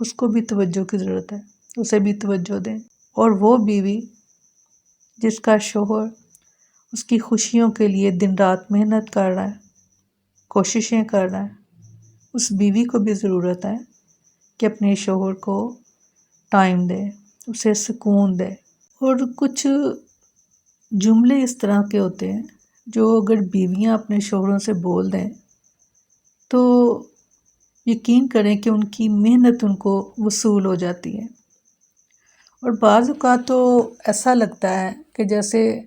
اس کو بھی توجہ کی ضرورت ہے، اسے بھی توجہ دیں۔ اور وہ بیوی جس کا شوہر اس کی خوشیوں کے لیے دن رات محنت کر رہا ہے، کوششیں کر رہا ہے، اس بیوی کو بھی ضرورت ہے کہ اپنے شوہر کو ٹائم دے، اسے سکون دے۔ اور کچھ جملے اس طرح کے ہوتے ہیں جو اگر بیویاں اپنے شوہروں سے بول دیں تو یقین کریں کہ ان کی محنت ان کو وصول ہو جاتی ہے۔ اور بعض اوقات تو ایسا لگتا ہے کہ جیسے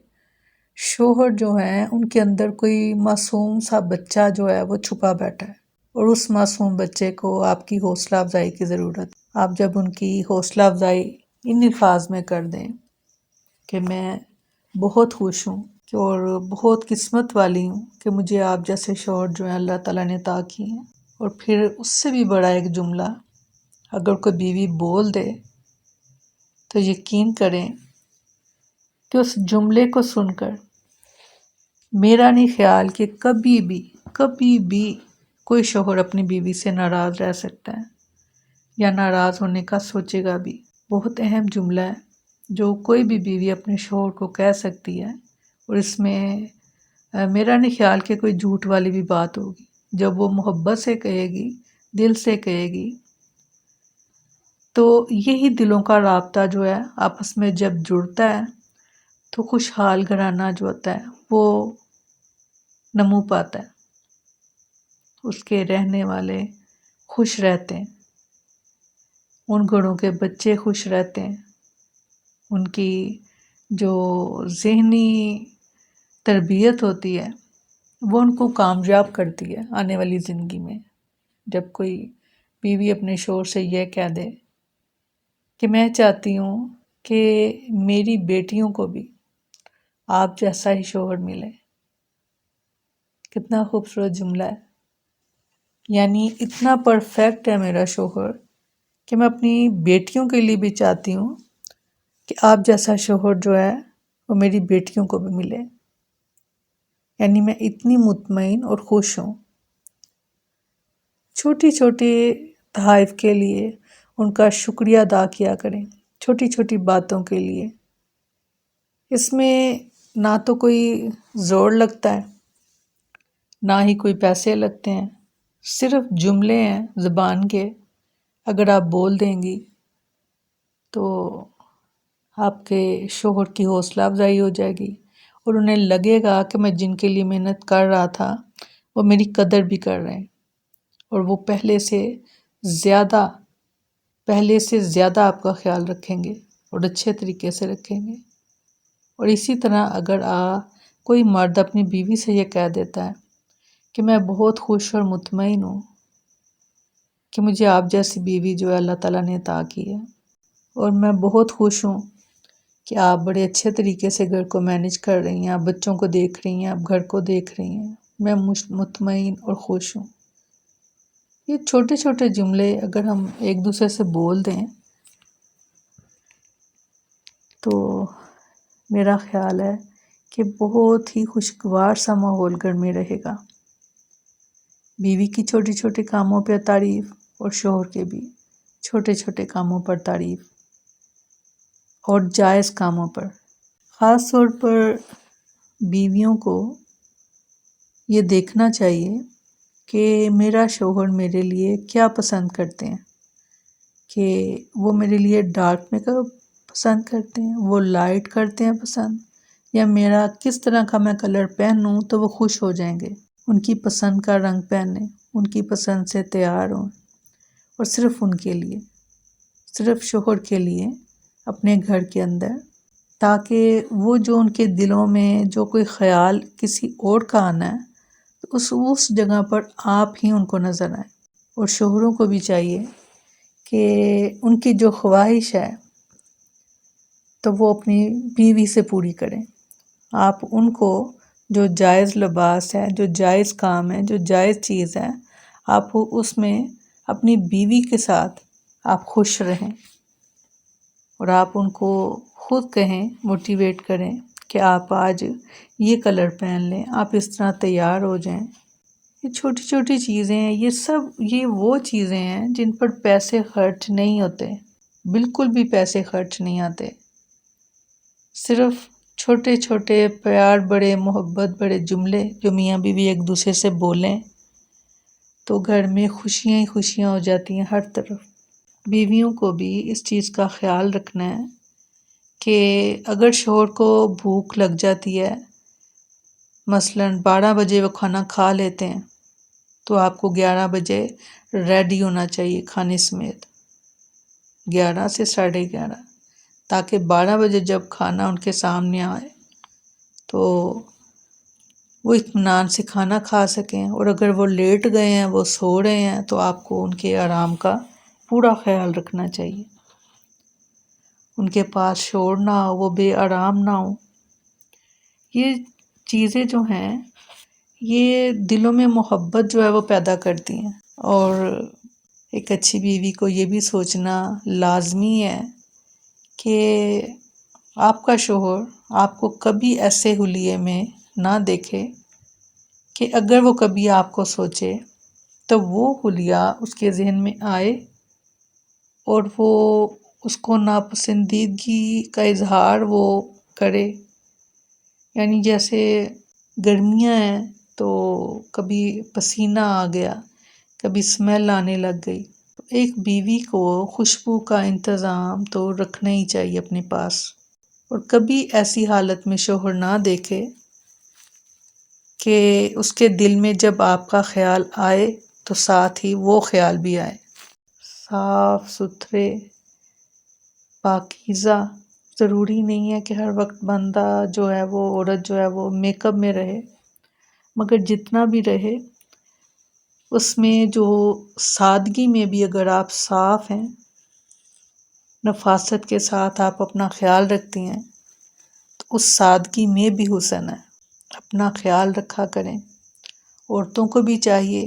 شوہر جو ہیں ان کے اندر کوئی معصوم سا بچہ جو ہے وہ چھپا بیٹھا ہے، اور اس معصوم بچے کو آپ کی حوصلہ افزائی کی ضرورت۔ آپ جب ان کی حوصلہ افزائی ان الفاظ میں کر دیں کہ میں بہت خوش ہوں اور بہت قسمت والی ہوں کہ مجھے آپ جیسے شوہر جو ہیں اللہ تعالیٰ نے عطا کیے ہیں، اور پھر اس سے بھی بڑا ایک جملہ اگر کوئی بیوی بول دے تو یقین کریں کہ اس جملے کو سن کر میرا نہیں خیال کہ کبھی بھی کوئی شوہر اپنی بیوی سے ناراض رہ سکتا ہے یا ناراض ہونے کا سوچے گا بھی۔ بہت اہم جملہ ہے جو کوئی بھی بیوی اپنے شوہر کو کہہ سکتی ہے، اور اس میں میرا نہیں خیال کہ کوئی جھوٹ والی بھی بات ہوگی۔ جب وہ محبت سے کہے گی، دل سے کہے گی، تو یہی دلوں کا رابطہ جو ہے آپس میں جب جڑتا ہے تو خوشحال گھرانہ جو ہوتا ہے وہ نمو پاتا ہے، اس کے رہنے والے خوش رہتے ہیں، ان گھروں کے بچے خوش رہتے ہیں، ان کی جو ذہنی تربیت ہوتی ہے وہ ان کو کامیاب کرتی ہے آنے والی زندگی میں۔ جب کوئی بیوی اپنے شوہر سے یہ کہہ دے کہ میں چاہتی ہوں کہ میری بیٹیوں کو بھی آپ جیسا ہی شوہر ملے، کتنا خوبصورت جملہ ہے۔ یعنی اتنا پرفیکٹ ہے میرا شوہر کہ میں اپنی بیٹیوں کے لیے بھی چاہتی ہوں کہ آپ جیسا شوہر جو ہے وہ میری بیٹیوں کو بھی ملے۔ یعنی میں اتنی مطمئن اور خوش ہوں۔ چھوٹی چھوٹی تحائف کے لیے ان کا شکریہ ادا کیا کریں، چھوٹی چھوٹی باتوں کے لیے۔ اس میں نہ تو کوئی زور لگتا ہے، نہ ہی کوئی پیسے لگتے ہیں، صرف جملے ہیں زبان کے۔ اگر آپ بول دیں گی تو آپ کے شوہر کی حوصلہ افزائی ہو جائے گی، اور انہیں لگے گا کہ میں جن کے لیے محنت کر رہا تھا وہ میری قدر بھی کر رہے ہیں، اور وہ پہلے سے زیادہ آپ کا خیال رکھیں گے اور اچھے طریقے سے رکھیں گے۔ اور اسی طرح اگر کوئی مرد اپنی بیوی سے یہ کہہ دیتا ہے کہ میں بہت خوش اور مطمئن ہوں کہ مجھے آپ جیسی بیوی جو ہے اللہ تعالیٰ نے عطا کی ہے، اور میں بہت خوش ہوں کہ آپ بڑے اچھے طریقے سے گھر کو مینیج کر رہی ہیں، آپ بچوں کو دیکھ رہی ہیں، آپ گھر کو دیکھ رہی ہیں، میں مطمئن اور خوش ہوں۔ یہ چھوٹے چھوٹے جملے اگر ہم ایک دوسرے سے بول دیں تو میرا خیال ہے کہ بہت ہی خوشگوار سا ماحول گھر میں رہے گا۔ بیوی کی چھوٹی چھوٹے کاموں پہ تعریف، اور شوہر کے بھی چھوٹے چھوٹے کاموں پر تعریف، اور جائز کاموں پر۔ خاص طور پر بیویوں کو یہ دیکھنا چاہیے کہ میرا شوہر میرے لیے کیا پسند کرتے ہیں، کہ وہ میرے لیے ڈارک میک اپ پسند کرتے ہیں، وہ لائٹ کرتے ہیں پسند، یا میرا کس طرح کا میں کلر پہنوں تو وہ خوش ہو جائیں گے۔ ان کی پسند کا رنگ پہنیں، ان کی پسند سے تیار ہوں، اور صرف ان کے لیے، صرف شوہر کے لیے اپنے گھر کے اندر، تاکہ وہ جو ان کے دلوں میں جو کوئی خیال کسی اور کا آنا ہے تو اس جگہ پر آپ ہی ان کو نظر آئیں۔ اور شوہروں کو بھی چاہیے کہ ان کی جو خواہش ہے تو وہ اپنی بیوی سے پوری کریں۔ آپ ان کو جو جائز لباس ہے، جو جائز کام ہے، جو جائز چیز ہے، آپ اس میں اپنی بیوی کے ساتھ آپ خوش رہیں، اور آپ ان کو خود کہیں، موٹیویٹ کریں کہ آپ آج یہ کلر پہن لیں، آپ اس طرح تیار ہو جائیں۔ یہ چھوٹی چھوٹی چیزیں ہیں، یہ وہ چیزیں ہیں جن پر پیسے خرچ نہیں ہوتے، بالکل بھی پیسے خرچ نہیں آتے، صرف چھوٹے چھوٹے پیار بڑے محبت بڑے جملے جو میاں بیوی ایک دوسرے سے بولیں تو گھر میں خوشیاں ہی خوشیاں ہو جاتی ہیں ہر طرف۔ بیویوں کو بھی اس چیز کا خیال رکھنا ہے کہ اگر شوہر کو بھوک لگ جاتی ہے، مثلاً 12 بجے وہ کھانا کھا لیتے ہیں، تو آپ کو 11 بجے ریڈی ہونا چاہیے کھانے سمیت، 11 سے 11:30، تاکہ 12 بجے جب کھانا ان کے سامنے آئے تو وہ اطمینان سے کھانا کھا سکیں، اور اگر وہ لیٹ گئے ہیں، وہ سو رہے ہیں، تو آپ کو ان کے آرام کا پورا خیال رکھنا چاہیے، ان کے پاس شور نہ ہو، وہ بے آرام نہ ہو۔ یہ چیزیں جو ہیں یہ دلوں میں محبت جو ہے وہ پیدا کرتی ہیں، اور ایک اچھی بیوی کو یہ بھی سوچنا لازمی ہے کہ آپ کا شوہر آپ کو کبھی ایسے حلیے میں نہ دیکھے کہ اگر وہ کبھی آپ کو سوچے تو وہ حلیہ اس کے ذہن میں آئے اور وہ اس کو ناپسندیدگی کا اظہار وہ کرے۔ یعنی جیسے گرمیاں ہیں تو کبھی پسینہ آ گیا، کبھی اسمیل آنے لگ گئی، ایک بیوی کو خوشبو کا انتظام تو رکھنا ہی چاہیے اپنے پاس، اور کبھی ایسی حالت میں شوہر نہ دیکھے کہ اس کے دل میں جب آپ کا خیال آئے تو ساتھ ہی وہ خیال بھی آئے۔ صاف ستھرے پاکیزہ ضروری نہیں ہے کہ ہر وقت بندہ جو ہے وہ عورت جو ہے وہ میک اپ میں رہے، مگر جتنا بھی رہے اس میں جو سادگی میں بھی اگر آپ صاف ہیں، نفاست کے ساتھ آپ اپنا خیال رکھتی ہیں، تو اس سادگی میں بھی حسن ہے۔ اپنا خیال رکھا کریں، عورتوں کو بھی چاہیے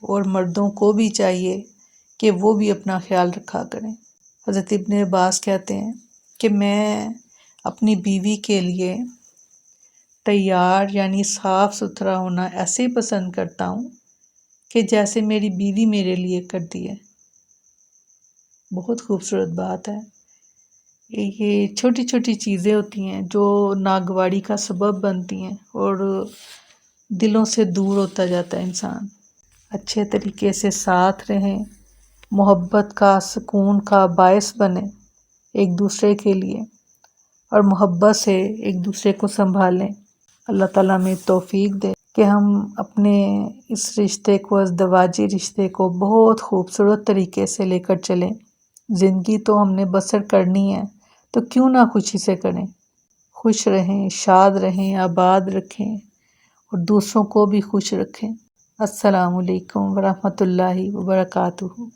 اور مردوں کو بھی چاہیے کہ وہ بھی اپنا خیال رکھا کریں۔ حضرت ابن عباس کہتے ہیں کہ میں اپنی بیوی کے لیے تیار یعنی صاف ستھرا ہونا ایسے ہی پسند کرتا ہوں کہ جیسے میری بیوی میرے لیے کرتی ہے۔ بہت خوبصورت بات ہے۔ یہ چھوٹی چھوٹی چیزیں ہوتی ہیں جو ناگواری کا سبب بنتی ہیں اور دلوں سے دور ہوتا جاتا ہے انسان۔ اچھے طریقے سے ساتھ رہیں، محبت کا سکون کا باعث بنیں ایک دوسرے کے لیے، اور محبت سے ایک دوسرے کو سنبھالیں۔ اللہ تعالیٰ میں توفیق دے کہ ہم اپنے اس رشتے کو، ازدواجی رشتے کو بہت خوبصورت طریقے سے لے کر چلیں۔ زندگی تو ہم نے بسر کرنی ہے تو کیوں نہ خوشی سے کریں، خوش رہیں، شاد رہیں، آباد رکھیں اور دوسروں کو بھی خوش رکھیں۔ السلام علیکم ورحمۃ اللہ وبرکاتہ۔